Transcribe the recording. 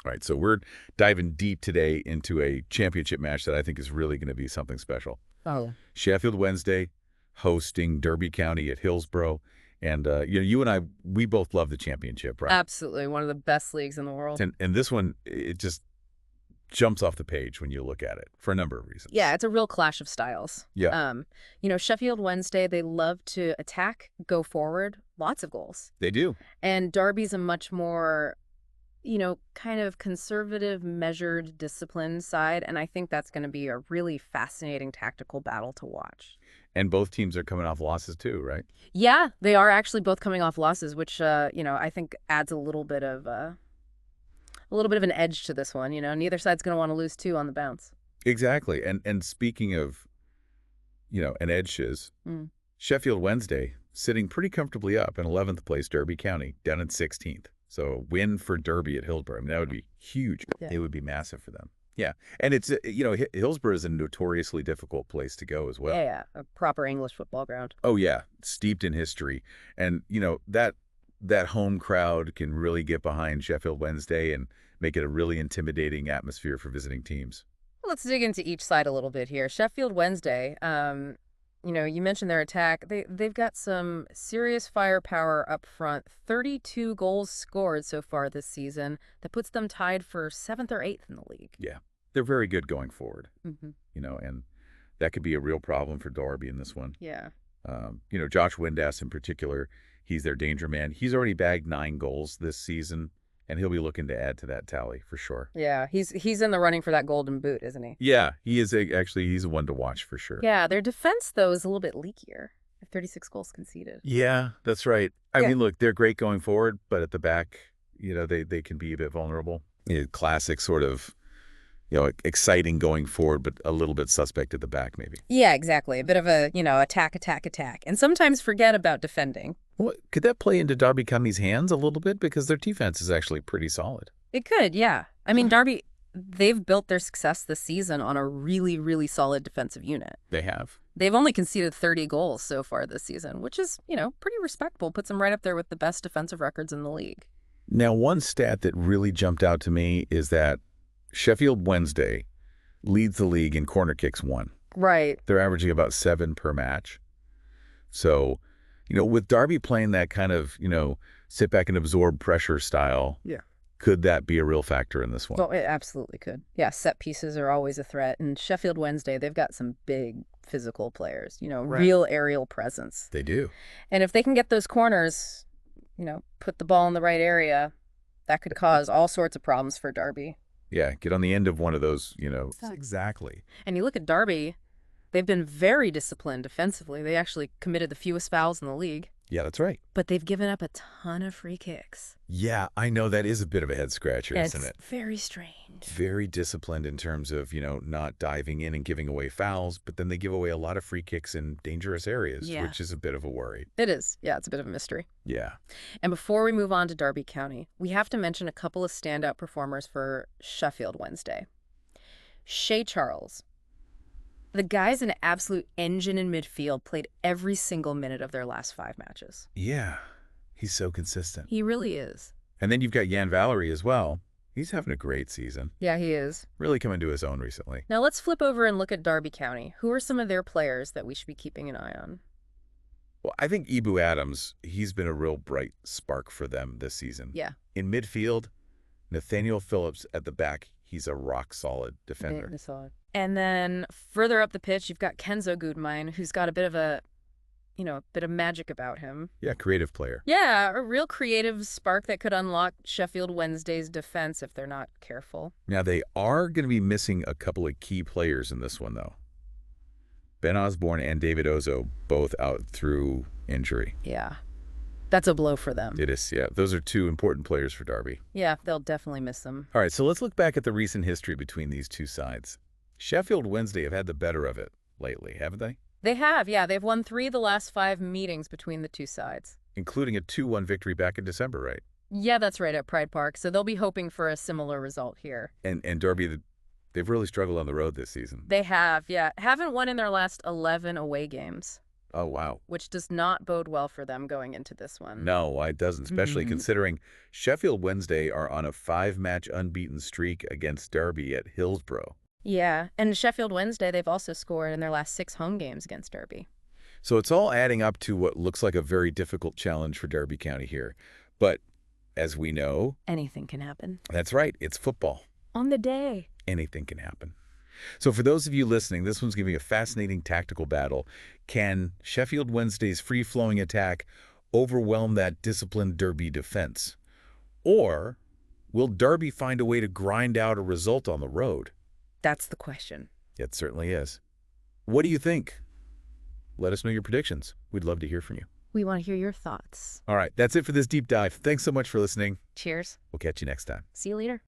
All right, so we're diving deep today into a championship match that I think is really going to be something special. Oh, Sheffield Wednesday hosting Derby County at Hillsborough. And, you and I, we both love the championship, right? absolutely. One of the best leagues in the world. And this one, it just jumps off the page when you look at it for a number of reasons. Yeah, it's a real clash of styles. Yeah. Sheffield Wednesday, they love to attack, go forward, lots of goals. They do. And Derby's a much more, kind of conservative, measured, disciplined side. And I think that's going to be a really fascinating tactical battle to watch. And both teams are coming off losses too, right? Yeah, they are actually both coming off losses, which, I think adds a little bit of an edge to this one. Neither side's going to want to lose two on the bounce. Exactly. And speaking of, an edge is, Sheffield Wednesday sitting pretty comfortably up in 11th place, Derby County, down in 16th. So a win for Derby at Hillsborough. I mean, that would be huge. Yeah. It would be massive for them. Yeah. And it's, Hillsborough is a notoriously difficult place to go as well. Yeah, a proper English football ground. Oh, yeah. Steeped in history. And, that home crowd can really get behind Sheffield Wednesday and make it a really intimidating atmosphere for visiting teams. Let's dig into each side a little bit here. Sheffield Wednesday, you mentioned their attack. They've got some serious firepower up front. 32 goals scored so far this season. That puts them tied for 7th or 8th in the league. Yeah. They're very good going forward, Mm-hmm. and that could be a real problem for Derby in this one. Yeah. Josh Windass in particular, he's their danger man. He's already bagged 9 goals this season, and he'll be looking to add to that tally for sure. Yeah, he's in the running for that golden boot, isn't he? Yeah, he is he's a one to watch for sure. Yeah, their defense, though, is a little bit leakier. 36 goals conceded. Yeah, that's right. I mean, look, they're great going forward, but at the back, they can be a bit vulnerable. Classic sort of, exciting going forward, but a little bit suspect at the back maybe. Yeah, exactly. A bit of a, attack, and sometimes forget about defending. Well, could that play into Derby County's hands a little bit? Because their defense is actually pretty solid. It could, yeah. I mean, Derby, they've built their success this season on a really, really solid defensive unit. They have. They've only conceded 30 goals so far this season, which is, pretty respectable. Puts them right up there with the best defensive records in the league. Now, one stat that really jumped out to me is that Sheffield Wednesday leads the league in corner kicks won. Right. They're averaging about 7 per match. So, with Derby playing that kind of, sit back and absorb pressure style, yeah, could that be a real factor in this one? Well, it absolutely could. Yeah, set pieces are always a threat. And Sheffield Wednesday, they've got some big physical players, Right. real aerial presence. They do. And if they can get those corners, put the ball in the right area, that could cause all sorts of problems for Derby. Yeah, get on the end of one of those, Exactly. And you look at Derby, they've been very disciplined defensively. They actually committed the fewest fouls in the league. Yeah, that's right. But they've given up a ton of free kicks. Yeah, I know that is a bit of a head scratcher, isn't it? It's very strange. Very disciplined in terms of, not diving in and giving away fouls, but then they give away a lot of free kicks in dangerous areas, Yeah. which is a bit of a worry. It is. Yeah, it's a bit of a mystery. Yeah. And before we move on to Derby County, we have to mention a couple of standout performers for Sheffield Wednesday. Shea Charles. The guy's an absolute engine in midfield, played every single minute of their last 5 matches. Yeah. He's so consistent. He really is. And then you've got Yan Valery as well. He's having a great season. Yeah, he is. Really coming to his own recently. Now let's flip over and look at Derby County. Who are some of their players that we should be keeping an eye on? Well, I think Ebou Adams, he's been a real bright spark for them this season. Yeah. In midfield, Nathaniel Phillips at the back, he's a rock-solid defender. And then further up the pitch, you've got Kenzo Goudmijn, who's got a bit of magic about him. Yeah, creative player. Yeah, a real creative spark that could unlock Sheffield Wednesday's defense if they're not careful. Now, they are going to be missing a couple of key players in this one, though. Ben Osborn and David Ozoh both out through injury. Yeah. That's a blow for them. It is, yeah. Those are 2 important players for Derby. Yeah, they'll definitely miss them. All right, so let's look back at the recent history between these 2 sides. Sheffield Wednesday have had the better of it lately, haven't they? They have, yeah. They've won 3 of the last 5 meetings between the 2 sides. Including a 2-1 victory back in December, right? Yeah, that's right, at Pride Park. So they'll be hoping for a similar result here. And Derby, they've really struggled on the road this season. They have, yeah. Haven't won in their last 11 away games. Oh, wow. which does not bode well for them going into this one. No, it doesn't, especially considering Sheffield Wednesday are on a 5-match unbeaten streak against Derby at Hillsborough. Yeah, and Sheffield Wednesday, they've also scored in their last 6 home games against Derby. So it's all adding up to what looks like a very difficult challenge for Derby County here. But as we know, Anything can happen. that's right, it's football. On the day. Anything can happen. So for those of you listening, this one's going to be a fascinating tactical battle. Can Sheffield Wednesday's free-flowing attack overwhelm that disciplined Derby defense? Or will Derby find a way to grind out a result on the road? That's the question. It certainly is. What do you think? Let us know your predictions. We'd love to hear from you. We want to hear your thoughts. All right, that's it for this deep dive. Thanks so much for listening. Cheers. We'll catch you next time. See you later.